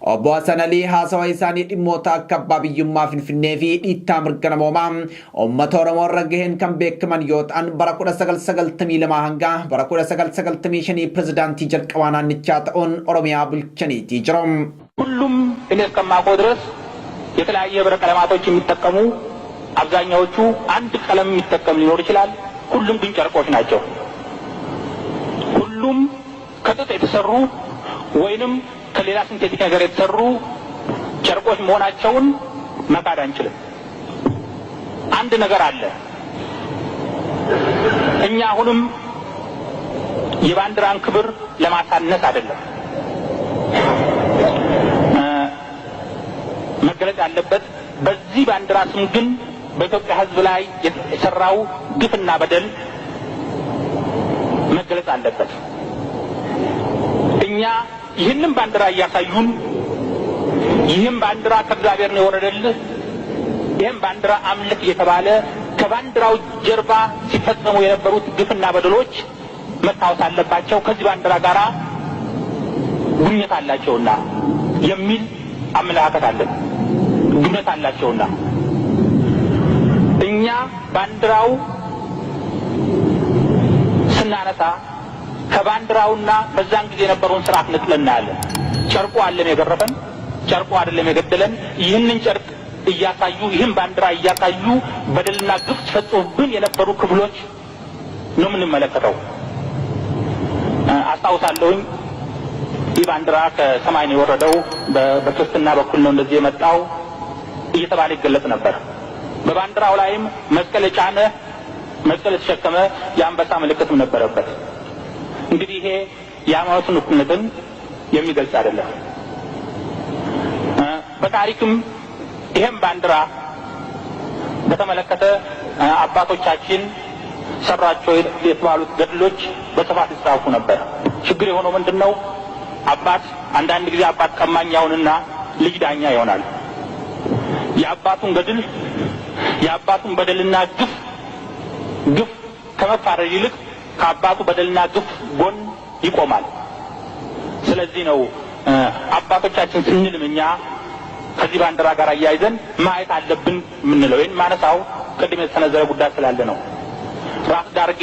obbo Hassan Ali haasawa isaanii dhimmoota akka abbaa biyyummaa Finfinnee fi dhiittaa mirga namoomaa uummata Oromoo irra gaheen kan beekaman yoo ta'an bara 1992 hanga bara 1995 pirezidaantii jalqabaa naannichaa ta'uun Oromiyaa bulchaniiti jiru. ሁሉም እኔ እስከማውቀው ድረስ የተለያየ ህብረ ቀለማቶች የሚጠቀሙ አብዛኛዎቹ አንድ ቀለም የሚጠቀም ሊኖር ይችላል። ሁሉም ግን ጨርቆች ናቸው። ሁሉም ከጥጥ የተሰሩ ወይንም ከሌላ ሲንቴቲክ ነገር የተሰሩ ጨርቆች መሆናቸውን መካድ አንችልም። አንድ ነገር አለ። እኛ አሁንም የባንዲራን ክብር ለማሳነስ አይደለም መገለጽ ያለበት በዚህ ባንዲራ ስም ግን በኢትዮጵያ ህዝብ ላይ የተሰራው ግፍና በደል መገለጽ አለበት። እኛ ይህንን ባንዲራ እያሳዩን ይህም ባንዲራ ከእግዚአብሔር ነው የወረደልህ ይህም ባንዲራ አምልክ እየተባለ ከባንዲራው ጀርባ ሲፈጸሙ የነበሩት ግፍና በደሎች መታወስ አለባቸው። ከዚህ ባንዲራ ጋራ ግንኙነት አላቸውና የሚል አመለካከት አለን። ግንኙነት አላቸውና እኛ ባንዲራው ስናነሳ ከባንዲራውና በዛን ጊዜ የነበረውን ስርዓት ንጥለናለን። ጨርቁ አይደለም የገረፈን፣ ጨርቁ አይደለም የገደለን። ይህንን ጨርቅ እያሳዩ ይህን ባንዲራ እያሳዩ በደልና ግፍ ፈጽሞብን የነበሩ ክፍሎች ነው የምንመለከተው። አስታውሳለሁኝ ይህ ባንዲራ ከሰማይ ነው የወረደው በክርስትና በኩል ነው እንደዚህ የመጣው እየተባለ ይገለጽ ነበር። በባንዲራው ላይም መስቀል ጫነ መስቀል ተሸከመ የአንበሳ ምልክትም ነበረበት። እንግዲህ ይሄ የሃይማኖትን እኩልነትን የሚገልጽ አይደለም። በታሪክም ይሄን ባንዲራ በተመለከተ አባቶቻችን ሰራቸው የተባሉት ገድሎች በስፋት ይጻፉ ነበር። ችግር የሆነው ምንድነው? አባት አንዳንድ ጊዜ አባት ቀማኛውንና ልጅ ዳኛ ይሆናል። የአባቱን ገድል የአባቱን በደልና ግፍ ከመፋረድ ይልቅ ከአባቱ በደልና ግፍ ጎን ይቆማል። ስለዚህ ነው አባቶቻችን ስንልም እኛ ከዚህ ባንዲራ ጋር አያይዘን ማየት አለብን ምንለው። ይሄን ማነሳው ቅድም የተሰነዘረ ጉዳይ ስላለ ነው። ራስ ዳርጌ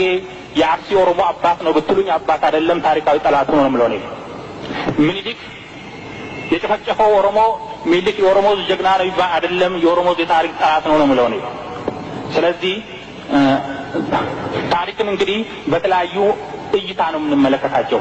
የአርሲ ኦሮሞ አባት ነው ብትሉኝ አባት አይደለም ታሪካዊ ጠላት ነው የምለው እኔ። ምኒልክ የጨፈጨፈው ኦሮሞ ምኒልክ የኦሮሞ ጀግና ነው ይባል አይደለም የኦሮሞ የታሪክ ጠላት ነው የምለው እኔ። ስለዚህ ታሪክን እንግዲህ በተለያዩ እይታ ነው የምንመለከታቸው።